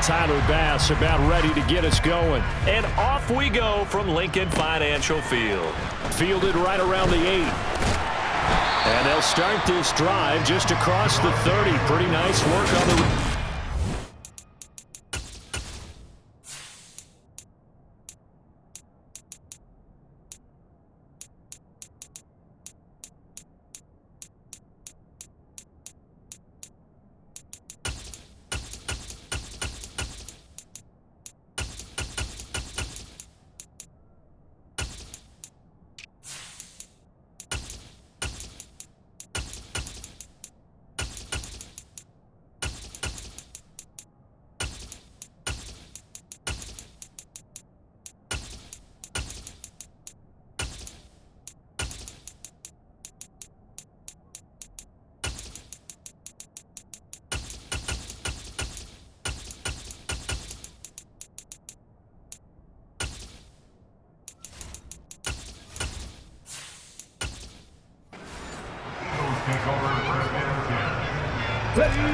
Tyler Bass about ready to get us going. And off we go from Lincoln Financial Field. Fielded right around the 8. And they'll start this drive just across the 30. Pretty nice work on the...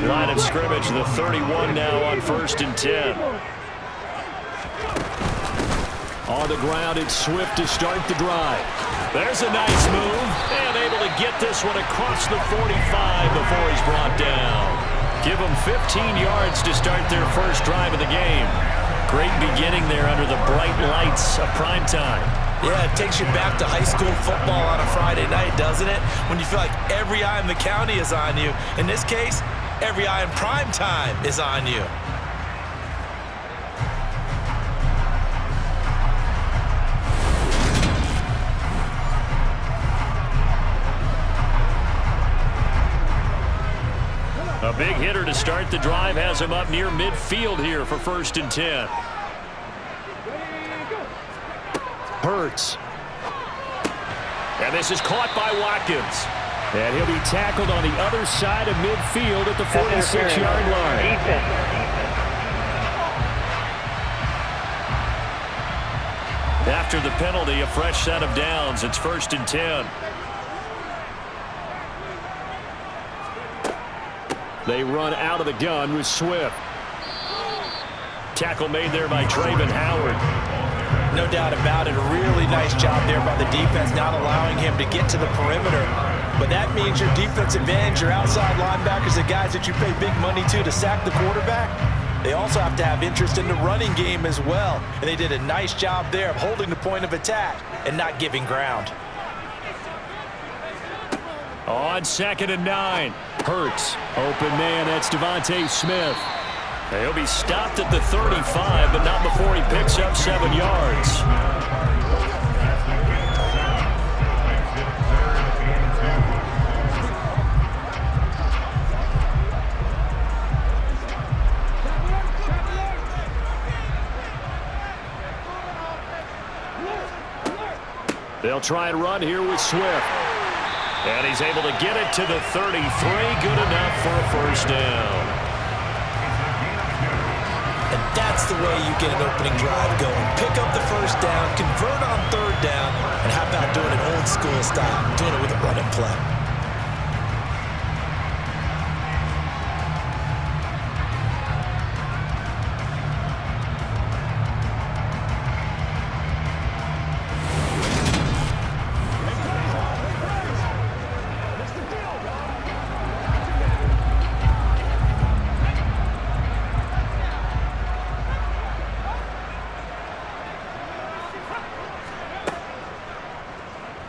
Line of scrimmage, the 31 now on 1st and 10. On the ground, it's Swift to start the drive. There's a nice move, and able to get this one across the 45 before he's brought down. Give them 15 yards to start their first drive of the game. Great beginning there under the bright lights of primetime. Yeah, it takes you back to high school football on a Friday night, doesn't it? When you feel like every eye in the county is on you. In this case, every eye in prime time is on you. A big hitter to start the drive has him up near midfield here for 1st and 10. Hurts. And this is caught by Watkins. And he'll be tackled on the other side of midfield at the 46-yard line. After the penalty, a fresh set of downs. It's 1st and 10. They run out of the gun with Swift. Tackle made there by Traven Howard. No doubt about it. A really nice job there by the defense, not allowing him to get to the perimeter. But that means your defensive ends, your outside linebackers, the guys that you pay big money to sack the quarterback, they also have to have interest in the running game as well. And they did a nice job there of holding the point of attack and not giving ground. On 2nd and 9. Hurts. Open man, that's Devontae Smith. He'll be stopped at the 35, but not before he picks up 7 yards. They'll try and run here with Swift. And he's able to get it to the 33. Good enough for a first down. And that's the way you get an opening drive going. Pick up the first down, convert on 3rd down, and how about doing it old school style, doing it with a run and play.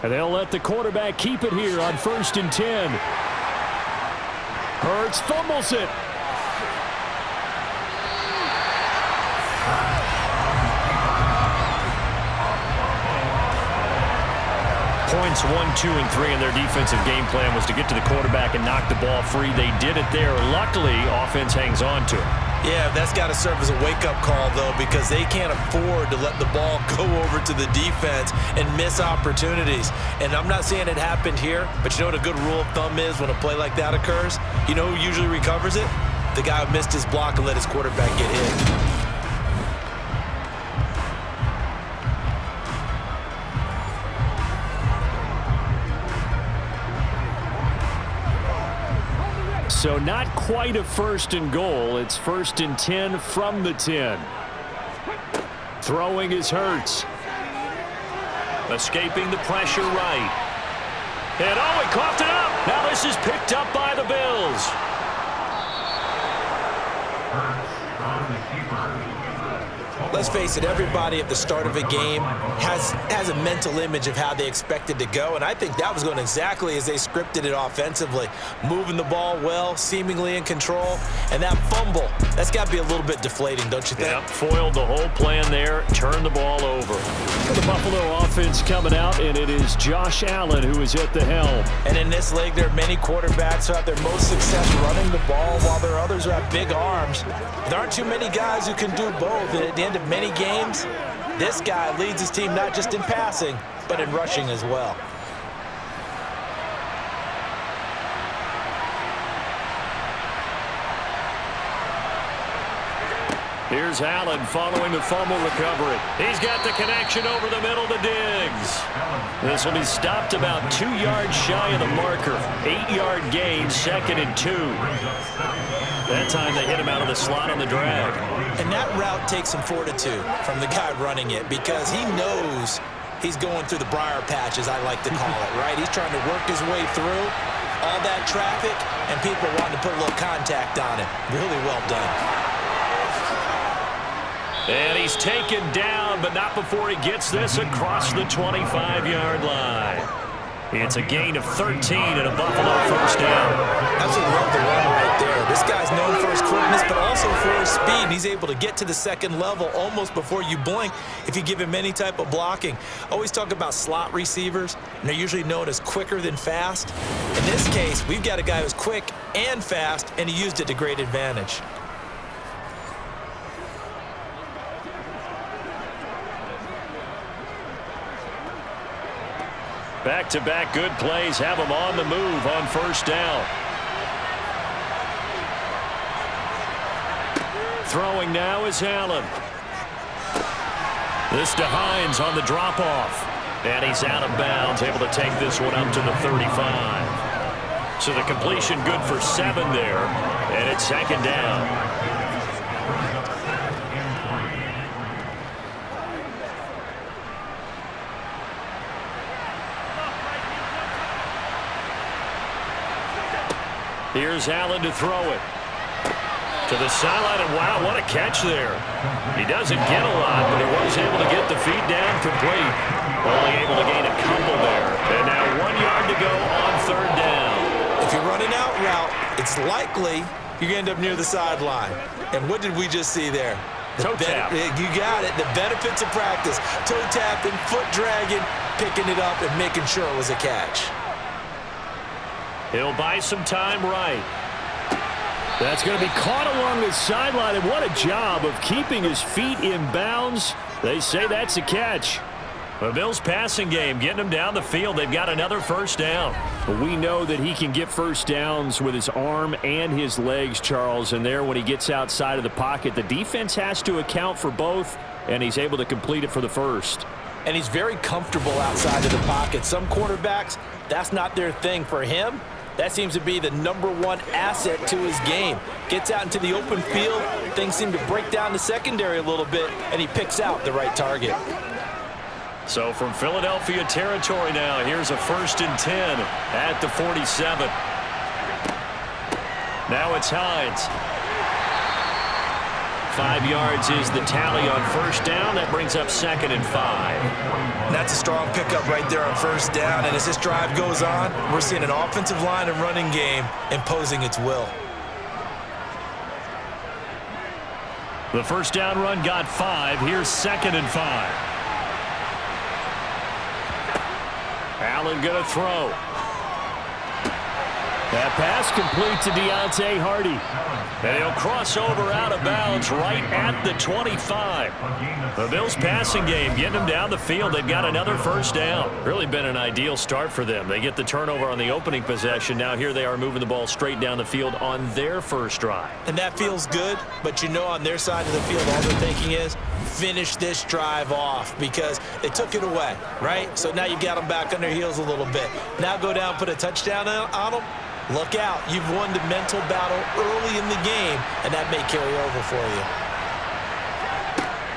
And they'll let the quarterback keep it here on 1st and 10. Hurts fumbles it. Points 1, 2, and 3 in their defensive game plan was to get to the quarterback and knock the ball free. They did it there. Luckily, offense hangs on to it. Yeah, that's got to serve as a wake-up call, though, because they can't afford to let the ball go over to the defense and miss opportunities. And I'm not saying it happened here, but you know what a good rule of thumb is when a play like that occurs? You know who usually recovers it? The guy who missed his block and let his quarterback get hit. So not quite a 1st and goal. It's 1st and 10 from the 10. Throwing is Hurts. Escaping the pressure right. And oh, he coughed it up. Now this is picked up by the Bills. Let's face it, everybody at the start of a game has a mental image of how they expect it to go, and I think that was going exactly as they scripted it offensively. Moving the ball well, seemingly in control, and that fumble, that's got to be a little bit deflating, don't you think? Yep, foiled the whole plan there, turned the ball over. For the Buffalo offense coming out, and it is Josh Allen who is at the helm. And in this league, there are many quarterbacks who have their most success running the ball, while there are others who have big arms. There aren't too many guys who can do both, and at the end of many games, this guy leads his team not just in passing, but in rushing as well. Here's Allen following the fumble recovery. He's got the connection over the middle to Diggs. This will be stopped about 2 yards shy of the marker. 8-yard gain, 2nd and 2. That time they hit him out of the slot on the drag. And that route takes some fortitude from the guy running it, because he knows he's going through the briar patch, as I like to call it, right? He's trying to work his way through all that traffic, and people wanting to put a little contact on him. Really well done. And he's taken down, but not before he gets this across the 25-yard line. It's a gain of 13 and a Buffalo 1st down. Absolutely love the run right there. This guy's known for his quickness, but also for his speed. He's able to get to the 2nd level almost before you blink if you give him any type of blocking. Always talk about slot receivers, and they're usually known as quicker than fast. In this case, we've got a guy who's quick and fast, and he used it to great advantage. Back-to-back good plays have him on the move on 1st down. Throwing now is Allen. This to Hines on the drop-off. And he's out of bounds, able to take this one up to the 35. So the completion good for 7 there. And it's 2nd down. Here's Allen to throw it. To the sideline, and wow, what a catch there. He doesn't get a lot, but he was able to get the feet down complete. Only able to gain a couple there. And now 1 yard to go on 3rd down. If you're running out route, it's likely you're going to end up near the sideline. And what did we just see there? Toe tap. You got it. The benefits of practice. Toe tapping, foot dragging, picking it up, and making sure it was a catch. He'll buy some time right. That's going to be caught along the sideline, and what a job of keeping his feet in bounds. They say that's a catch. The Bills' passing game, getting him down the field. They've got another 1st down. We know that he can get 1st downs with his arm and his legs, Charles, and there when he gets outside of the pocket, the defense has to account for both, and he's able to complete it for the 1st. And he's very comfortable outside of the pocket. Some quarterbacks, that's not their thing. For him, that seems to be the #1 asset to his game. Gets out into the open field, things seem to break down the secondary a little bit, and he picks out the right target. So from Philadelphia territory now, here's a 1st and 10 at the 47. Now it's Hines. 5 yards is the tally on 1st down. That brings up 2nd and 5. That's a strong pickup right there on 1st down. And as this drive goes on, we're seeing an offensive line and running game imposing its will. The 1st down run got 5. Here's 2nd and 5. Allen going to throw. That pass complete to Deontay Hardy. And he'll cross over out of bounds right at the 25. The Bills' passing game getting them down the field. They've got another 1st down. Really been an ideal start for them. They get the turnover on the opening possession. Now here they are moving the ball straight down the field on their 1st drive. And that feels good, but you know on their side of the field all they're thinking is finish this drive off because they took it away, right? So now you got them back on their heels a little bit. Now go down, put a touchdown on them. Look out. You've won the mental battle early in the game, and that may carry over for you.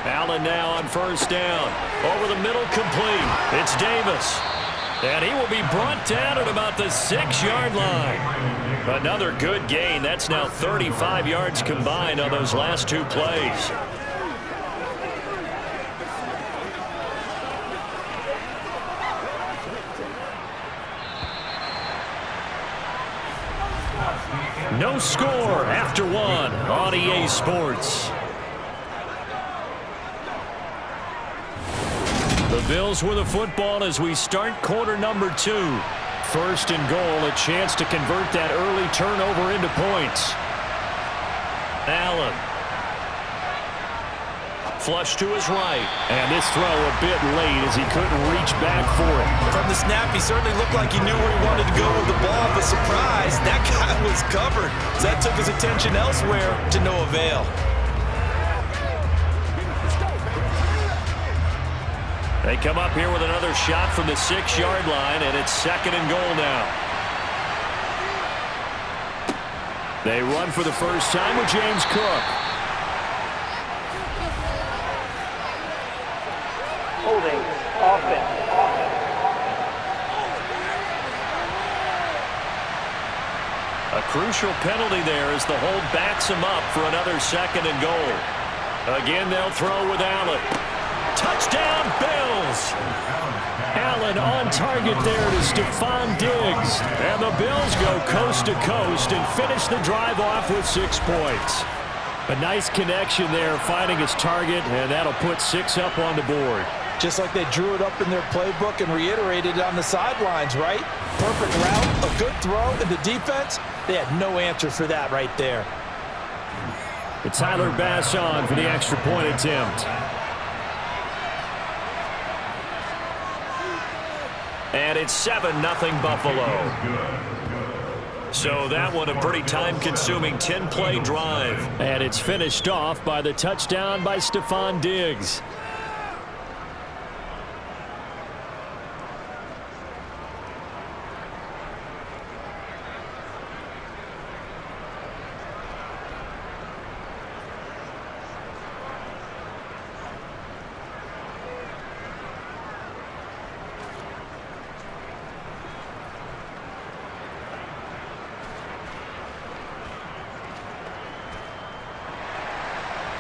Allen now on first down. Over the middle, complete. It's Davis. And he will be brought down at about the 6-yard line. Another good gain. That's now 35 yards combined on those last two plays. No score after one on EA Sports. The Bills with the football as we start quarter number 2. First and goal, a chance to convert that early turnover into points. Allen. Flush to his right. And this throw a bit late as he couldn't reach back for it. From the snap, he certainly looked like he knew where he wanted to go with the ball, but surprise, that guy was covered. So that took his attention elsewhere to no avail. They come up here with another shot from the 6-yard line, and it's second and goal now. They run for the first time with James Cook. Holding, offense. A crucial penalty there as the hold backs him up for another second and goal. Again, they'll throw with Allen. Touchdown, Bills! Allen on target there to Stephon Diggs. And the Bills go coast to coast and finish the drive off with 6 points. A nice connection there, finding his target, and that'll put 6 up on the board. Just like they drew it up in their playbook and reiterated it on the sidelines, right? Perfect route, a good throw, and the defense, they had no answer for that right there. It's Tyler Bass on for the extra point attempt. And it's 7-0 Buffalo. So that one a pretty time-consuming 10-play drive. And it's finished off by the touchdown by Stephon Diggs.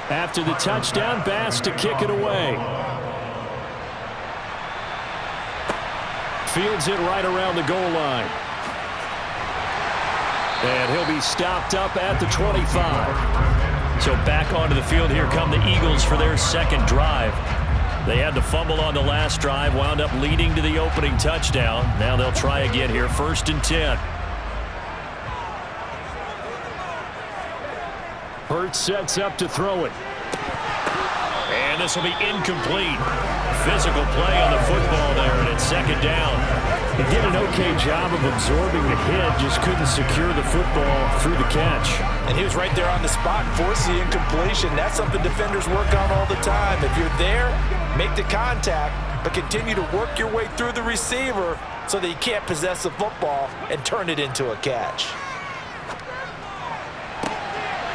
After the touchdown, Bass to kick it away. Fields it right around the goal line. And he'll be stopped up at the 25. So back onto the field, here come the Eagles for their second drive. They had the fumble on the last drive, wound up leading to the opening touchdown. Now they'll try again here, 1st and 10. Hurts sets up to throw it. And this will be incomplete. Physical play on the football there, and it's second down. He did an okay job of absorbing the hit, just couldn't secure the football through the catch. And he was right there on the spot, forced the incompletion. That's something defenders work on all the time. If you're there, make the contact, but continue to work your way through the receiver so that he can't possess the football and turn it into a catch.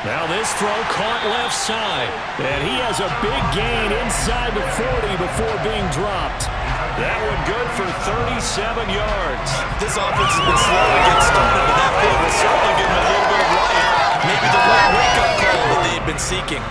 Now this throw caught left side. And he has a big gain inside the 40 before being dropped. That one good for 37 yards. This offense has been slow to get started, but that play will certainly give him a little bit of life. Maybe the late wake-up call that they had been seeking.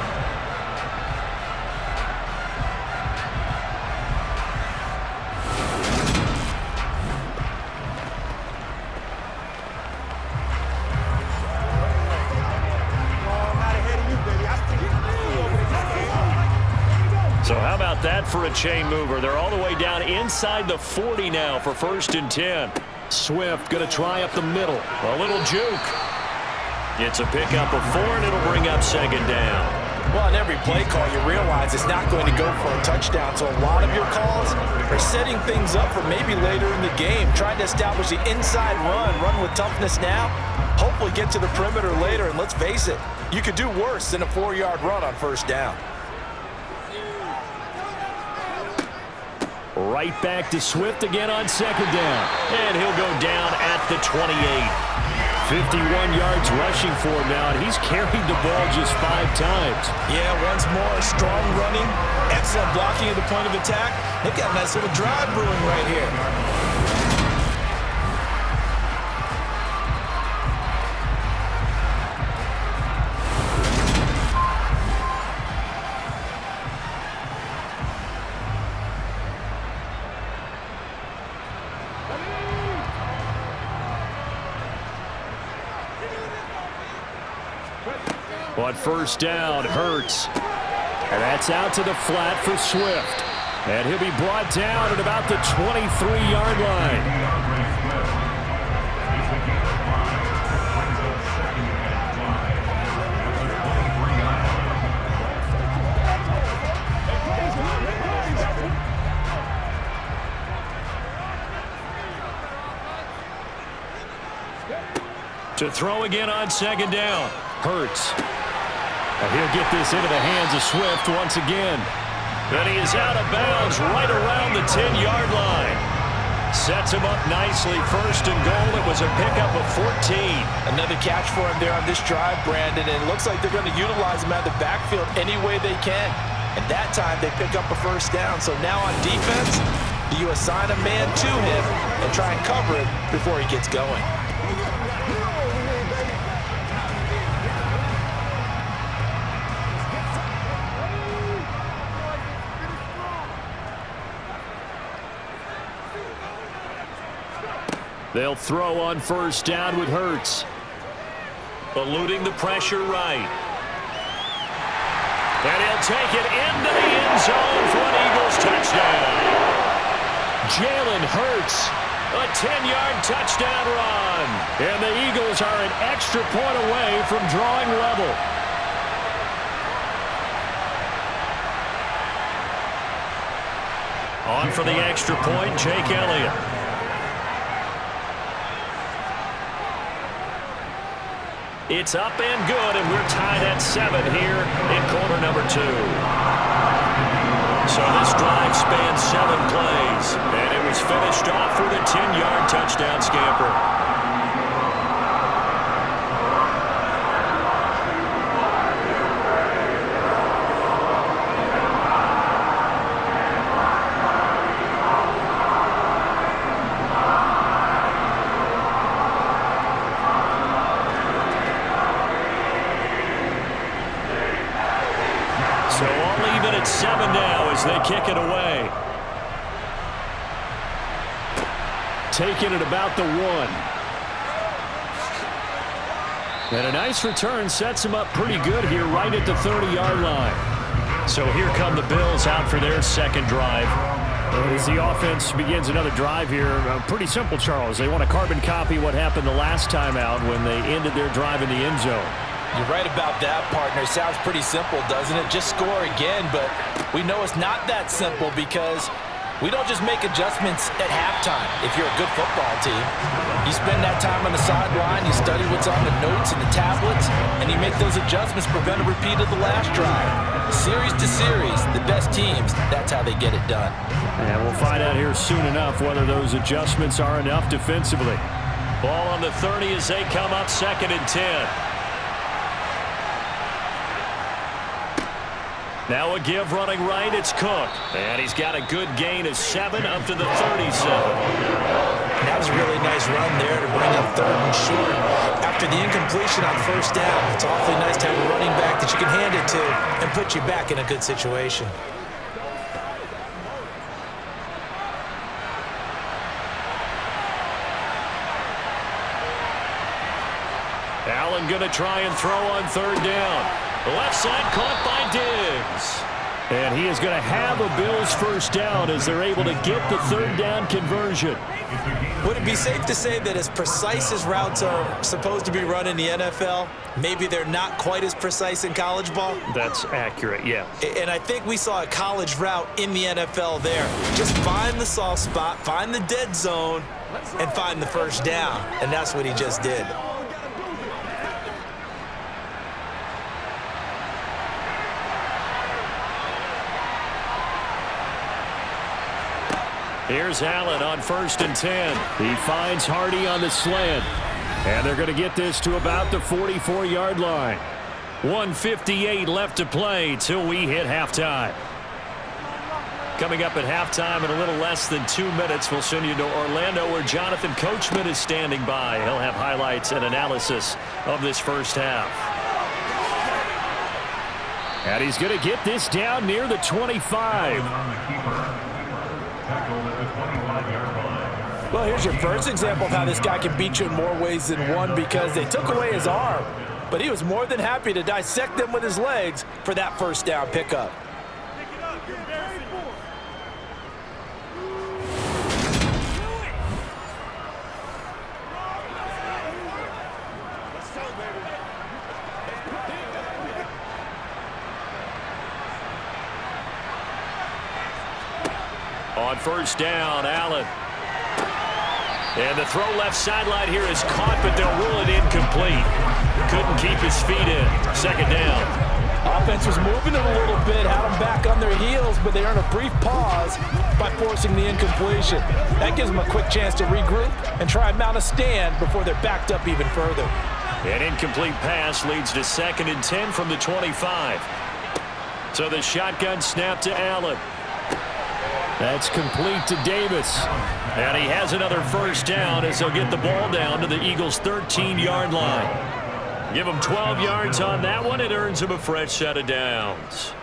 So how about that for a chain mover? They're all the way down inside the 40 now for 1st and 10. Swift going to try up the middle. A little juke. It's a pickup of 4, and it'll bring up second down. Well, in every play call, you realize it's not going to go for a touchdown. So a lot of your calls are setting things up for maybe later in the game, trying to establish the inside run with toughness now, hopefully get to the perimeter later. And let's face it, you could do worse than a 4-yard run on 1st down. Right back to Swift again on second down. And he'll go down at the 28. 51 yards rushing for him now, and he's carried the ball just 5 times. Yeah, once more, strong running, excellent blocking at the point of attack. They've got a nice little drive brewing right here. On first down, Hurts. And that's out to the flat for Swift. And he'll be brought down at about the 23-yard line. To throw again on second down, Hurts. And he'll get this into the hands of Swift once again. And he is out of bounds right around the 10-yard line. Sets him up nicely. First and goal. It was a pickup of 14. Another catch for him there on this drive, Brandon. And it looks like they're going to utilize him out of the backfield any way they can. And that time they pick up a first down. So now on defense, do you assign a man to him and try and cover it before he gets going? They'll throw on first down with Hurts. Eluding the pressure right. And he'll take it into the end zone for an Eagles touchdown. Jalen Hurts, a 10-yard touchdown run. And the Eagles are an extra point away from drawing level. On for the extra point, Jake Elliott. It's up and good, and we're tied at 7 here in quarter number 2. So this drive spans 7 plays, and it was finished off with a 10-yard touchdown scamper. So all even at 7 now as they kick it away. Taking it about the 1. And a nice return sets him up pretty good here right at the 30-yard line. So here come the Bills out for their second drive. As the offense begins another drive here, pretty simple, Charles. They want to carbon copy what happened the last time out when they ended their drive in the end zone. You're right about that, partner. Sounds pretty simple, doesn't it? Just score again, but we know it's not that simple because we don't just make adjustments at halftime if you're a good football team. You spend that time on the sideline, you study what's on the notes and the tablets, and you make those adjustments, prevent a repeat of the last drive. Series to series, the best teams, that's how they get it done. And we'll find out here soon enough whether those adjustments are enough defensively. Ball on the 30 as they come up 2nd and 10. Now a give running right, it's Cook. And he's got a good gain of 7 up to the 37. That was a really nice run there to bring up 3rd and short. After the incompletion on first down, it's awfully nice to have a running back that you can hand it to and put you back in a good situation. Allen going to try and throw on 3rd down. Left side caught by Diggs. And he is going to have a Bills first down as they're able to get the 3rd down conversion. Would it be safe to say that as precise as routes are supposed to be run in the NFL, maybe they're not quite as precise in college ball? That's accurate, yeah. And I think we saw a college route in the NFL there. Just find the soft spot, find the dead zone, and find the first down. And that's what he just did. Here's Allen on 1st and 10. He finds Hardy on the slant. And they're going to get this to about the 44-yard line. 1:58 left to play till we hit halftime. Coming up at halftime in a little less than 2 minutes, we'll send you to Orlando where Jonathan Coachman is standing by. He'll have highlights and analysis of this first half. And he's going to get this down near the 25. Well, here's your first example of how this guy can beat you in more ways than one, because they took away his arm, but he was more than happy to dissect them with his legs for that first down pickup. On 1st down, Allen. And the throw left sideline here is caught, but they'll rule it incomplete. Couldn't keep his feet in. 2nd down. Offense was moving it a little bit, had them back on their heels, but they earned a brief pause by forcing the incompletion. That gives them a quick chance to regroup and try and mount a stand before they're backed up even further. An incomplete pass leads to 2nd and 10 from the 25. So the shotgun snap to Allen. That's complete to Davis. And he has another first down as they'll get the ball down to the Eagles' 13-yard line. Give him 12 yards on that one. It earns him a fresh set of downs.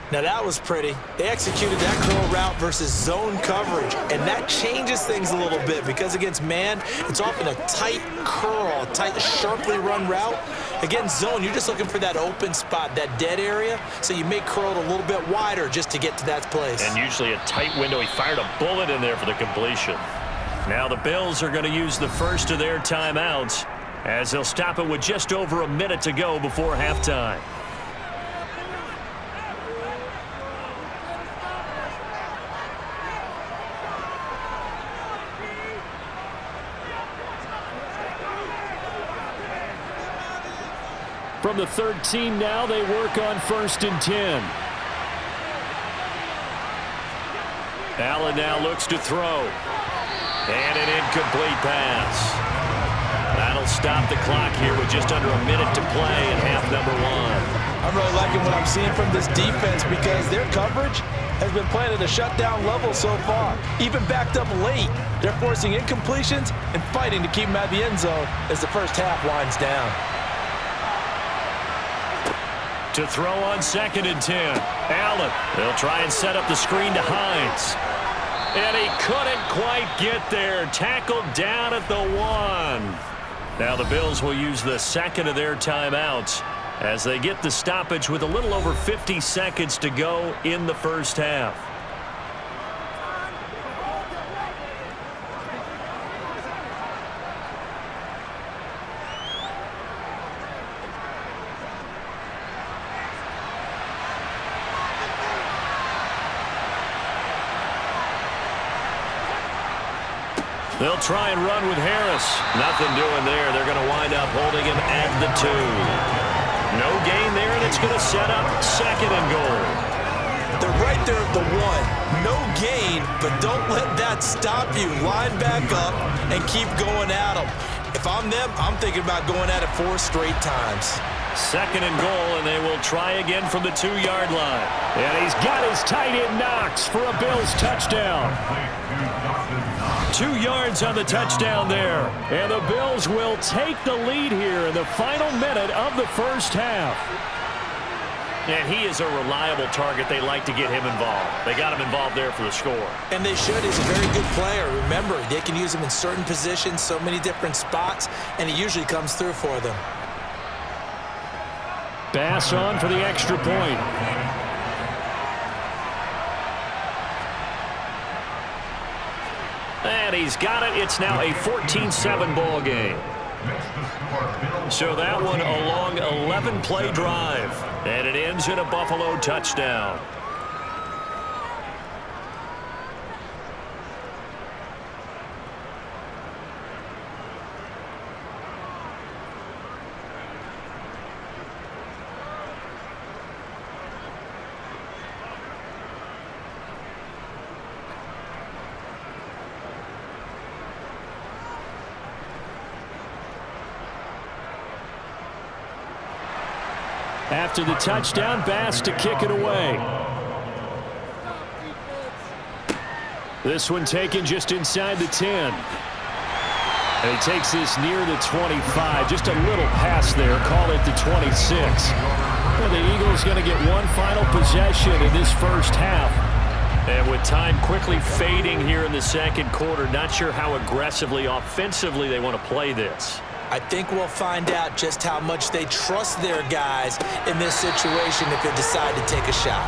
Now that was pretty. They executed that curl route versus zone coverage, and that changes things a little bit because against man, it's often a tight curl, a tight, sharply run route. Against zone, you're just looking for that open spot, that dead area, so you may curl it a little bit wider just to get to that place. And usually a tight window. He fired a bullet in there for the completion. Now the Bills are going to use the first of their timeouts as they'll stop it with just over a minute to go before halftime. From the 13 now, they work on 1st and 10. Allen now looks to throw. And an incomplete pass. That'll stop the clock here with just under a minute to play in half number 1. I'm really liking what I'm seeing from this defense because their coverage has been playing at a shutdown level so far. Even backed up late, they're forcing incompletions and fighting to keep them out of the end zone as the first half winds down. To throw on 2nd and 10. Allen. They'll try and set up the screen to Hines. And he couldn't quite get there. Tackled down at the 1. Now the Bills will use the 2nd of their timeouts as they get the stoppage with a little over 50 seconds to go in the first half. They'll try and run with Harris. Nothing doing there. They're going to wind up holding him at the 2. No gain there, and it's going to set up 2nd and goal. They're right there at the 1. No gain, but don't let that stop you. Line back up and keep going at them. If I'm them, I'm thinking about going at it 4 straight times. 2nd and goal, and they will try again from the 2-yard line. And he's got his tight end Knox for a Bills touchdown. 2 yards on the touchdown there. And the Bills will take the lead here in the final minute of the first half. And he is a reliable target. They like to get him involved. They got him involved there for the score. And they should. He's a very good player. Remember, they can use him in certain positions, so many different spots, and he usually comes through for them. Bass on for the extra point. And he's got it. It's now a 14-7 ball game. So that one a long 11-play drive. And it ends in a Buffalo touchdown. After the touchdown, Bass to kick it away. This one taken just inside the 10. And he takes this near the 25. Just a little pass there. Call it the 26. Well, the Eagles going to get one final possession in this first half. And with time quickly fading here in the second quarter, not sure how aggressively, offensively they want to play this. I think we'll find out just how much they trust their guys in this situation if they decide to take a shot.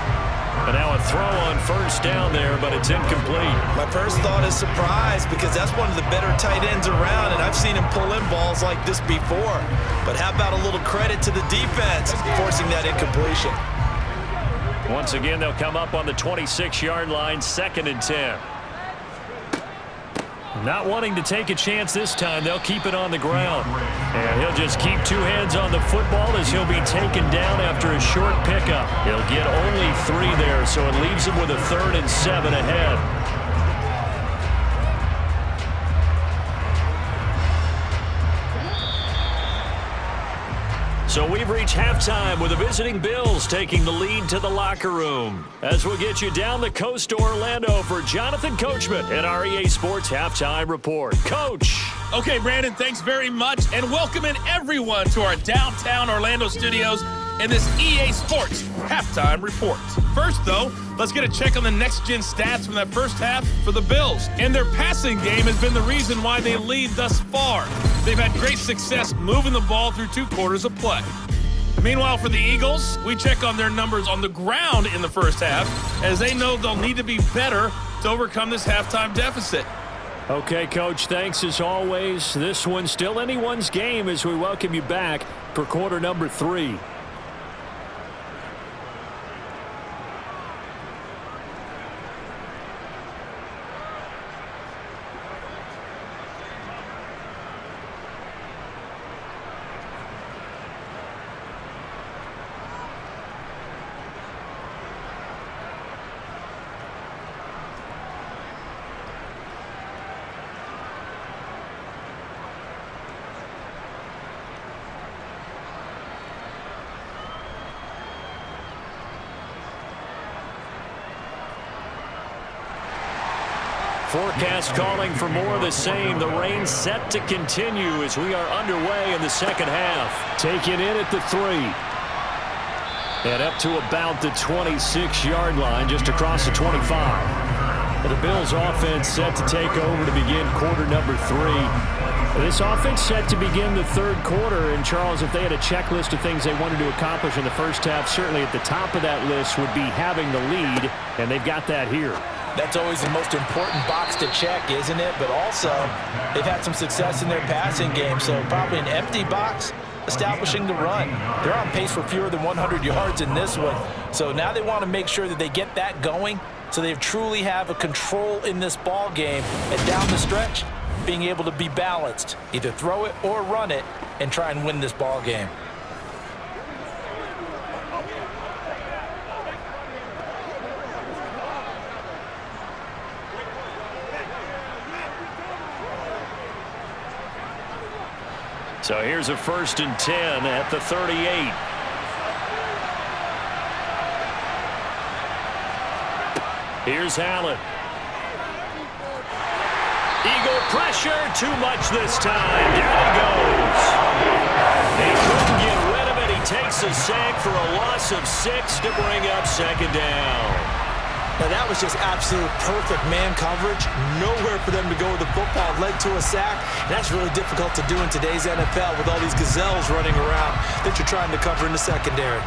And now a throw on first down there, but it's incomplete. My first thought is surprise because that's one of the better tight ends around, and I've seen him pull in balls like this before. But how about a little credit to the defense forcing that incompletion? Once again, they'll come up on the 26-yard line, 2nd and 10. Not wanting to take a chance this time, they'll keep it on the ground. And he'll just keep two hands on the football as he'll be taken down after a short pickup. He'll get only 3 there, so it leaves him with a 3rd and 7 ahead. So we've reached halftime with the visiting Bills taking the lead to the locker room. As we'll get you down the coast to Orlando for Jonathan Coachman at our EA Sports Halftime Report. Coach. Okay, Brandon, thanks very much, and welcome in everyone to our downtown Orlando studios in this EA Sports Halftime Report. First, though, let's get a check on the next-gen stats from that first half for the Bills. And their passing game has been the reason why they lead thus far. They've had great success moving the ball through 2 quarters of play. Meanwhile, for the Eagles, we check on their numbers on the ground in the first half, as they know they'll need to be better to overcome this halftime deficit. Okay, Coach, thanks as always. This one's still anyone's game as we welcome you back for quarter number 3. Forecast calling for more of the same. The rain set to continue as we are underway in the second half. Taken in at the 3. And up to about the 26-yard line, just across the 25. The Bills offense set to take over to begin quarter number 3. This offense set to begin the 3rd quarter. And, Charles, if they had a checklist of things they wanted to accomplish in the first half, certainly at the top of that list would be having the lead, and they've got that here. That's always the most important box to check, isn't it? But also, they've had some success in their passing game, so probably an empty box establishing the run. They're on pace for fewer than 100 yards in this one, so now they want to make sure that they get that going so they truly have a control in this ball game, and down the stretch, being able to be balanced, either throw it or run it, and try and win this ball game. So here's a 1st and 10 at the 38. Here's Allen. Eagle pressure, too much this time. Down he goes. He couldn't get rid of it. He takes a sack for a loss of 6 to bring up 2nd down. Now that was just absolute perfect man coverage. Nowhere for them to go with the football. Led to a sack. That's really difficult to do in today's NFL with all these gazelles running around that you're trying to cover in the secondary.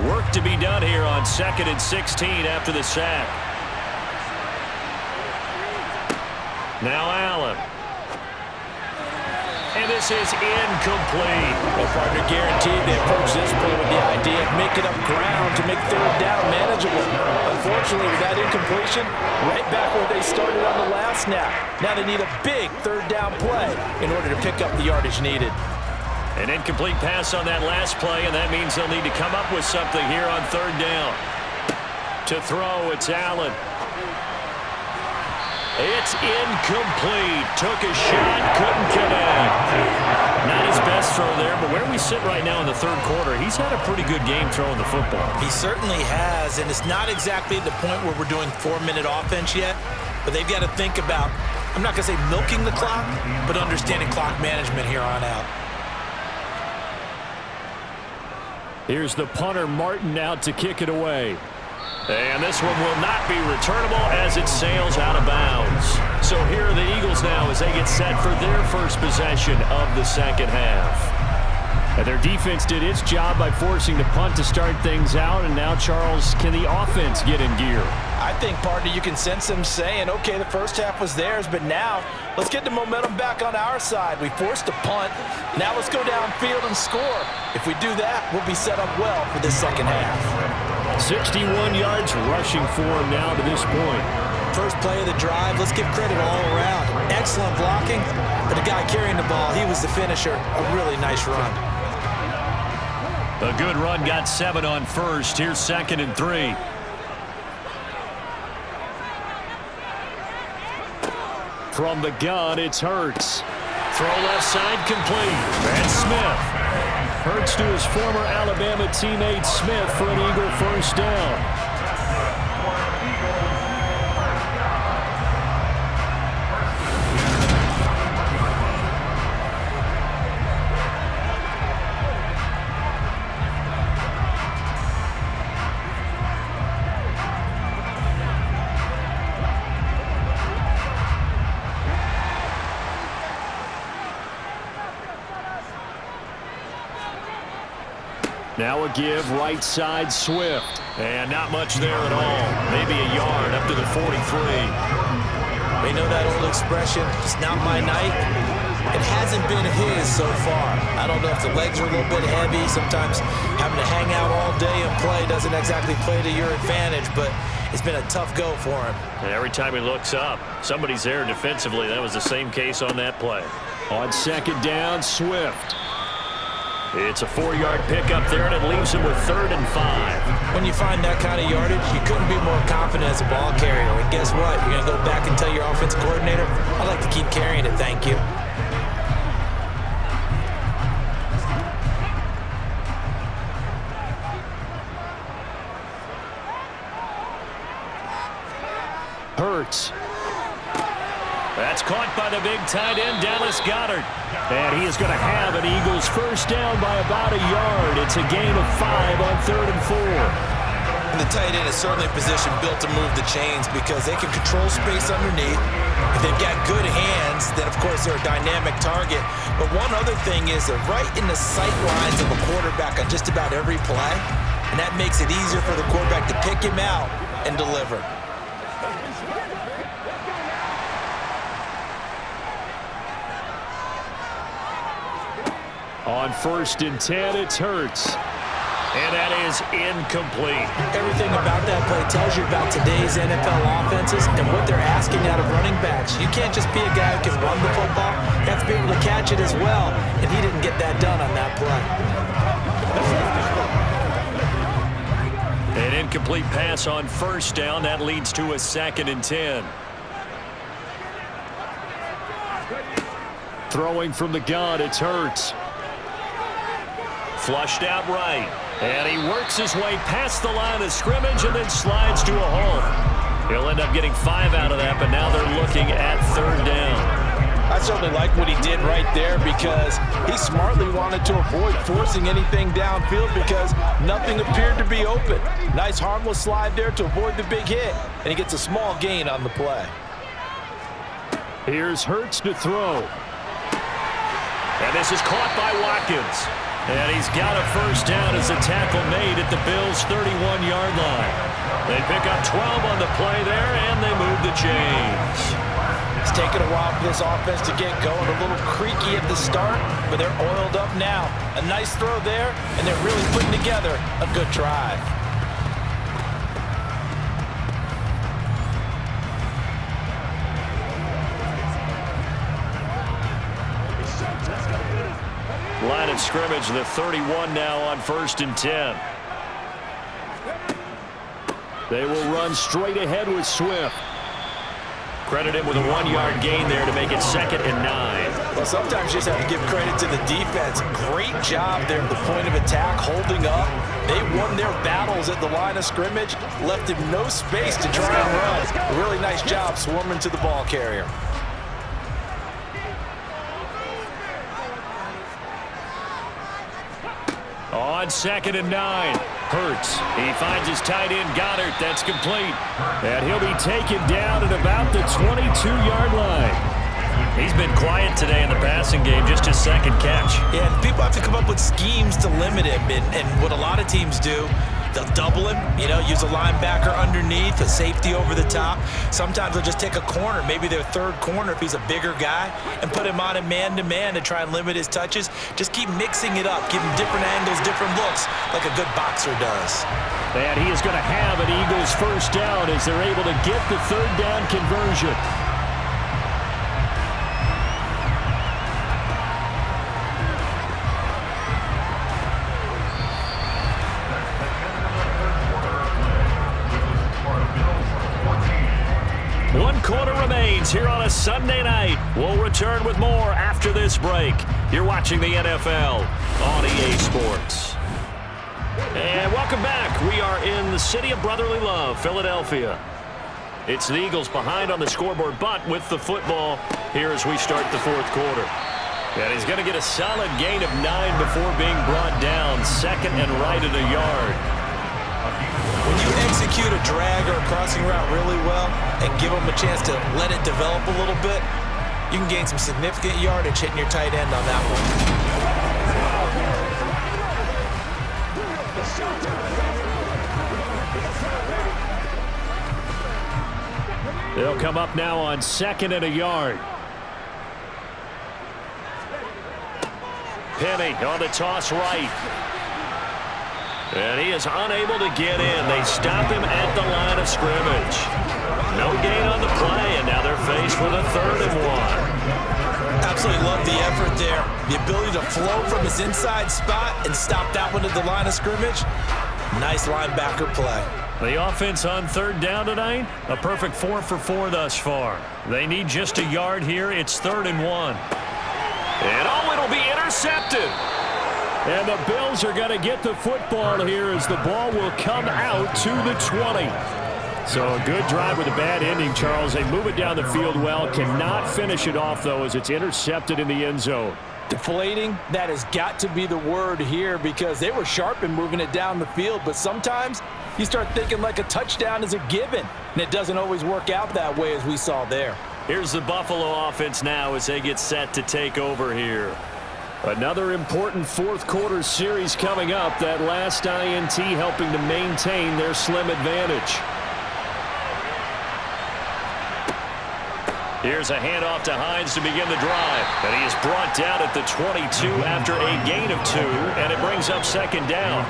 Work to be done here on 2nd and 16 after the sack. Now Allen. And this is incomplete. Well, partner, guaranteed they approach this play with the idea of making up ground to make 3rd down manageable. Unfortunately, with that incompletion, right back where they started on the last snap. Now they need a big 3rd down play in order to pick up the yardage needed. An incomplete pass on that last play, and that means they'll need to come up with something here on third down. To throw, it's Allen. It's incomplete. Took a shot, couldn't connect. Not his best throw there, but where we sit right now in the third quarter, he's had a pretty good game throwing the football. He certainly has, and it's not exactly the point where we're doing 4-minute offense yet, but they've got to think about, I'm not going to say milking the clock, but understanding clock management here on out. Here's the punter, Martin, out to kick it away. And this one will not be returnable as it sails out of bounds. So here are the Eagles now as they get set for their first possession of the second half. And their defense did its job by forcing the punt to start things out. And now, Charles, can the offense get in gear? I think, partner, you can sense them saying, okay, the first half was theirs, but now let's get the momentum back on our side. We forced a punt. Now let's go downfield and score. If we do that, we'll be set up well for this second half. 61 yards rushing for him now to this point. First play of the drive, let's give credit all around. Excellent blocking, but the guy carrying the ball, he was the finisher. A really nice run. A good run, got 7 on first. Here's 2nd and 3. From the gun, it's Hurts. Throw left side complete. That's Smith. Hurts to his former Alabama teammate Smith for an Eagle first down. Now a give, right side, Swift. And not much there at all. Maybe a yard up to the 43. We know that old expression, it's not my night. It hasn't been his so far. I don't know if the legs are a little bit heavy. Sometimes having to hang out all day and play doesn't exactly play to your advantage, but it's been a tough go for him. And every time he looks up, somebody's there defensively. That was the same case on that play. On second down, Swift. It's a 4-yard pickup there, and it leaves him with 3rd and 5. When you find that kind of yardage, you couldn't be more confident as a ball carrier. And guess what? You're going to go back and tell your offensive coordinator, I'd like to keep carrying it, thank you. Hurts. That's caught by the big tight end, Dallas Goedert. And he is going to have an Eagles first down by about a yard. It's a gain of 5 on 3rd and 4. And the tight end is certainly a position built to move the chains because they can control space underneath. If they've got good hands, then of course they're a dynamic target. But one other thing is they're right in the sight lines of a quarterback on just about every play. And that makes it easier for the quarterback to pick him out and deliver. On 1st and 10, it's Hurts. And that is incomplete. Everything about that play tells you about today's NFL offenses and what they're asking out of running backs. You can't just be a guy who can run the football. You have to be able to catch it as well, and he didn't get that done on that play. An incomplete pass on 1st down. That leads to a 2nd and 10. Throwing from the gun, it's Hurts. Flushed out right. And he works his way past the line of scrimmage and then slides to a hole. He'll end up getting 5 out of that, but now they're looking at 3rd down. I certainly like what he did right there because he smartly wanted to avoid forcing anything downfield because nothing appeared to be open. Nice harmless slide there to avoid the big hit, and he gets a small gain on the play. Here's Hurts to throw. And this is caught by Watkins. And he's got a first down as a tackle made at the Bills' 31-yard line. They pick up 12 on the play there, and they move the chains. It's taken a while for this offense to get going. A little creaky at the start, but they're oiled up now. A nice throw there, and they're really putting together a good drive. Line of scrimmage, the 31 now on 1st and 10. They will run straight ahead with Swift. Credit him with a 1-yard gain there to make it 2nd and 9. Well, sometimes you just have to give credit to the defense. Great job there at the point of attack, holding up. They won their battles at the line of scrimmage, left him no space to try and run. A really nice job swarming to the ball carrier. On 2nd and 9, Hurts. He finds his tight end, Goddard. That's complete. And he'll be taken down at about the 22-yard line. He's been quiet today in the passing game, just his 2nd catch. Yeah, and people have to come up with schemes to limit him. And what a lot of teams do, they'll double him, use a linebacker underneath, a safety over the top. Sometimes they'll just take a corner, maybe their 3rd corner if he's a bigger guy, and put him on a man-to-man to try and limit his touches. Just keep mixing it up, give him different angles, different looks, like a good boxer does. And he is going to have an Eagles 1st down as they're able to get the 3rd down conversion. Quarter remains here on a Sunday night. We'll return with more after this break. You're watching the NFL on EA Sports. And welcome back. We are in the city of brotherly love, Philadelphia. It's the Eagles behind on the scoreboard, but with the football here as we start the 4th quarter. And he's going to get a solid gain of 9 before being brought down. 2nd and right at a yard. When you execute a drag or a crossing route really well and give them a chance to let it develop a little bit, you can gain some significant yardage hitting your tight end on that one. They'll come up now on 2nd and a yard. Penny on the toss right. And he is unable to get in. They stop him at the line of scrimmage. No gain on the play, and now they're faced with a 3rd and 1. Absolutely love the effort there. The ability to flow from his inside spot and stop that one at the line of scrimmage. Nice linebacker play. The offense on 3rd down tonight, a perfect 4 for 4 thus far. They need just a yard here. It's 3rd and 1. And it'll be intercepted. And the Bills are going to get the football here as the ball will come out to the 20. So a good drive with a bad ending, Charles. They move it down the field well. Cannot finish it off, though, as it's intercepted in the end zone. Deflating, that has got to be the word here because they were sharp in moving it down the field. But sometimes you start thinking like a touchdown is a given, and it doesn't always work out that way as we saw there. Here's the Buffalo offense now as they get set to take over here. Another important 4th quarter series coming up. That last INT helping to maintain their slim advantage. Here's a handoff to Hines to begin the drive. And he is brought down at the 22 after a gain of 2. And it brings up 2nd down.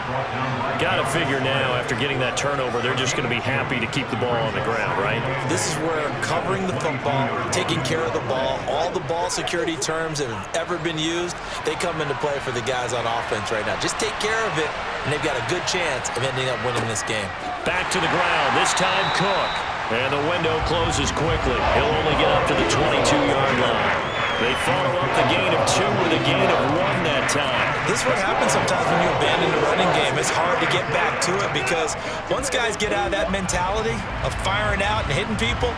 Got to figure now, after getting that turnover, they're just going to be happy to keep the ball on the ground, right? This is where covering the football, taking care of the ball, all the ball security terms that have ever been used, they come into play for the guys on offense right now. Just take care of it, and they've got a good chance of ending up winning this game. Back to the ground, this time Cook. And the window closes quickly. He'll only get up to the 22-yard line. They follow up the gain of 2 with a gain of 1 that time. This is what happens sometimes when you abandon the running game. It's hard to get back to it because once guys get out of that mentality of firing out and hitting people,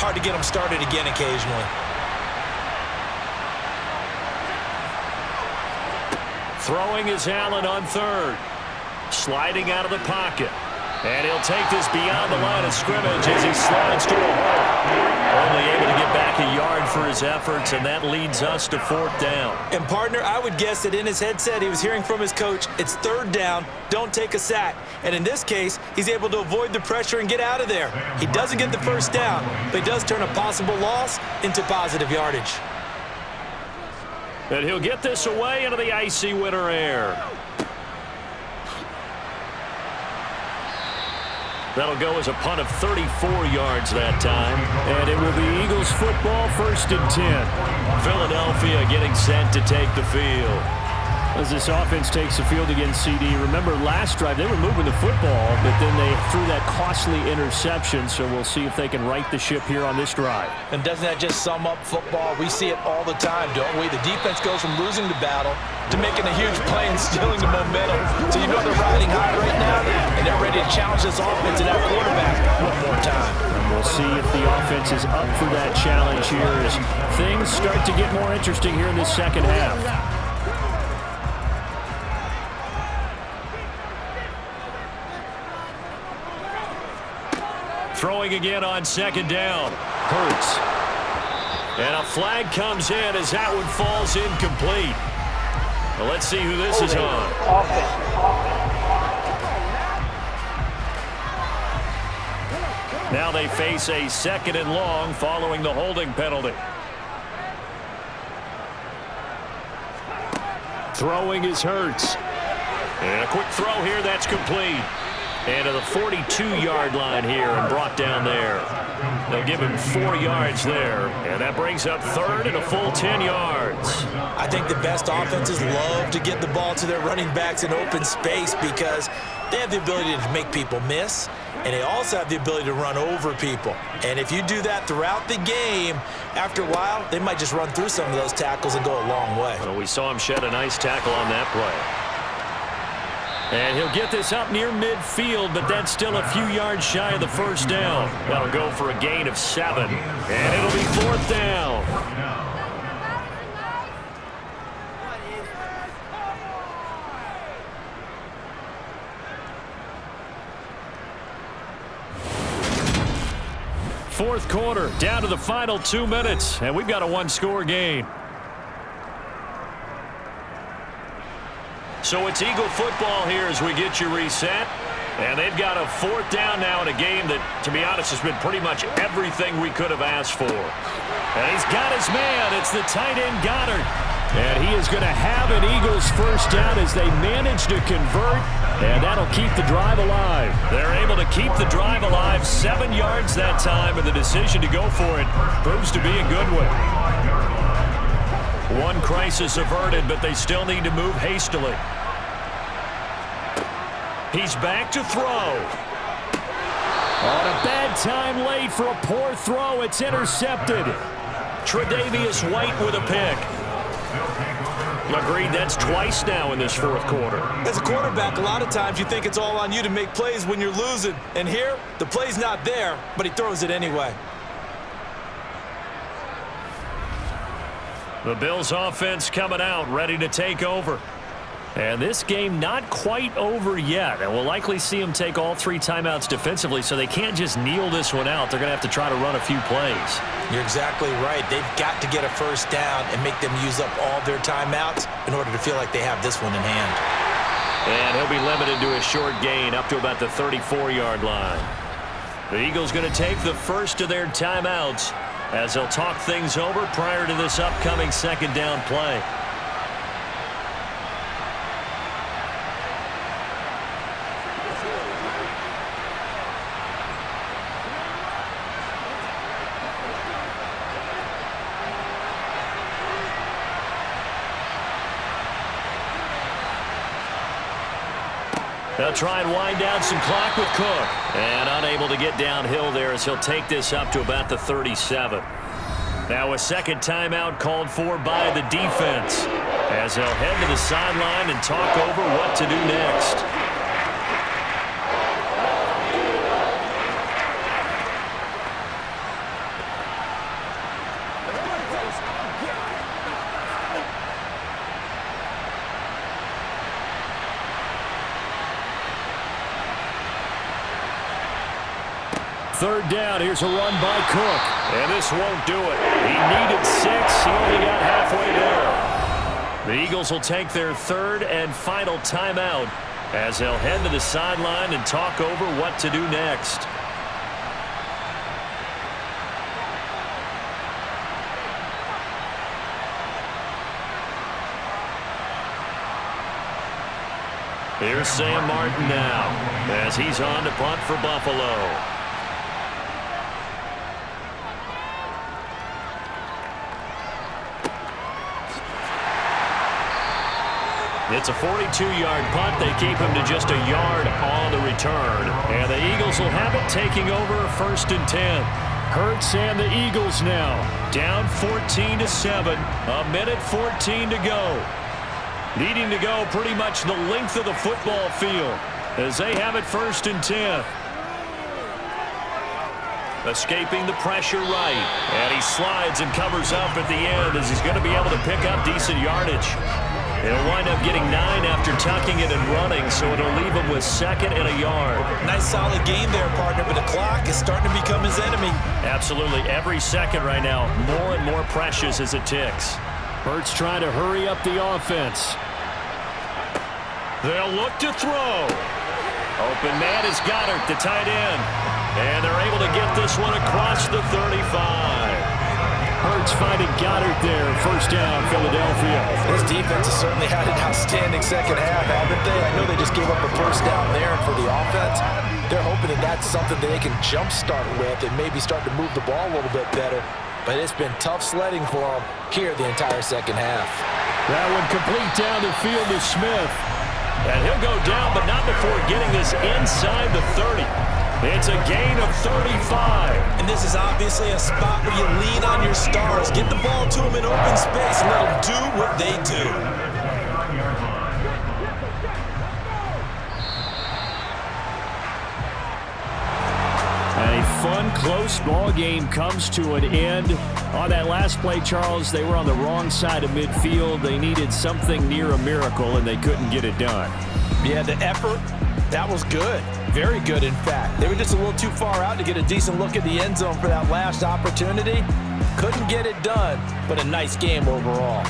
hard to get them started again occasionally. Throwing is Allen on 3rd. Sliding out of the pocket. And he'll take this beyond the line of scrimmage as he slides to a hole. Only able to get back a yard for his efforts, and that leads us to 4th down. And, partner, I would guess that in his headset he was hearing from his coach, it's 3rd down, don't take a sack. And in this case, he's able to avoid the pressure and get out of there. He doesn't get the 1st down, but he does turn a possible loss into positive yardage. And he'll get this away into the icy winter air. That'll go as a punt of 34 yards that time. And it will be Eagles football, 1st and 10. Philadelphia getting set to take the field. As this offense takes the field against CD, remember last drive they were moving the football, but then they threw that costly interception, so we'll see if they can right the ship here on this drive. And doesn't that just sum up football? We see it all the time, don't we? The defense goes from losing the battle to making a huge play and stealing the momentum. So you know they're riding high right now, and they're ready to challenge this offense and that quarterback one more time. And we'll see if the offense is up for that challenge here as things start to get more interesting here in this second half. Throwing again on second down. Hurts. And a flag comes in as that one falls incomplete. Well, let's see who this is on. Now they face a 2nd and long following the holding penalty. Throwing is Hurts. And a quick throw here, that's complete. And to the 42-yard line here and brought down there. They'll give him 4 yards there. And that brings up 3rd and a full 10 yards. I think the best offenses love to get the ball to their running backs in open space because they have the ability to make people miss, and they also have the ability to run over people. And if you do that throughout the game, after a while, they might just run through some of those tackles and go a long way. Well, we saw him shed a nice tackle on that play. And he'll get this up near midfield, but that's still a few yards shy of the first down. That'll go for a gain of 7. And it'll be 4th down. Fourth quarter, down to the final 2 minutes, and we've got a 1-score game. So it's Eagle football here as we get you reset. And they've got a 4th down now in a game that, to be honest, has been pretty much everything we could have asked for. And he's got his man. It's the tight end Goddard. And he is going to have an Eagles first down as they manage to convert. And that'll keep the drive alive. They're able to keep the drive alive 7 yards that time. And the decision to go for it proves to be a good one. One crisis averted, but they still need to move hastily. He's back to throw. On a bad time late for a poor throw. It's intercepted. Tre'Davious White with a pick. Agreed, that's twice now in this 4th quarter. As a quarterback, a lot of times you think it's all on you to make plays when you're losing. And here, the play's not there, but he throws it anyway. The Bills offense coming out, ready to take over. And this game not quite over yet. And we'll likely see them take all 3 timeouts defensively, so they can't just kneel this one out. They're going to have to try to run a few plays. You're exactly right. They've got to get a first down and make them use up all their timeouts in order to feel like they have this one in hand. And he'll be limited to a short gain up to about the 34-yard line. The Eagles going to take the first of their timeouts as they'll talk things over prior to this upcoming 2nd down play. They'll try and wind down some clock with Cook. And unable to get downhill there as he'll take this up to about the 37. Now a 2nd timeout called for by the defense as they'll head to the sideline and talk over what to do next. Third down, here's a run by Cook. And this won't do it. He needed 6, he only got halfway there. The Eagles will take their 3rd and final timeout as they'll head to the sideline and talk over what to do next. Here's Sam Martin now as he's on to punt for Buffalo. It's a 42-yard punt. They keep him to just a yard on the return. And the Eagles will have it, taking over 1st and 10. Hurts and the Eagles now down 14-7. A minute 14 to go. Needing to go pretty much the length of the football field as they have it 1st and 10. Escaping the pressure right. And he slides and covers up at the end as he's going to be able to pick up decent yardage. He'll wind up getting 9 after tucking it and running, so it'll leave him with 2nd and a yard. Nice solid game there, partner, but the clock is starting to become his enemy. Absolutely. Every second right now, more and more precious as it ticks. Hurts trying to hurry up the offense. They'll look to throw. Open man is Goddard, the tight end. And they're able to get this one across the 35. Hurts finding Goddard there. 1st down, Philadelphia. This defense has certainly had an outstanding second half, haven't they? I know they just gave up a 1st down there, and for the offense, they're hoping that that's something that they can jumpstart with and maybe start to move the ball a little bit better. But it's been tough sledding for them here the entire second half. That one complete down the field to Smith. And he'll go down, but not before getting this inside the 30. It's a gain of 35. And this is obviously a spot where you lean on your stars. Get the ball to them in open space and let them do what they do. A fun, close ball game comes to an end. On that last play, Charles, they were on the wrong side of midfield. They needed something near a miracle, and they couldn't get it done. Yeah, the effort, that was good. Very good, in fact. They were just a little too far out to get a decent look at the end zone for that last opportunity. Couldn't get it done, but a nice game overall.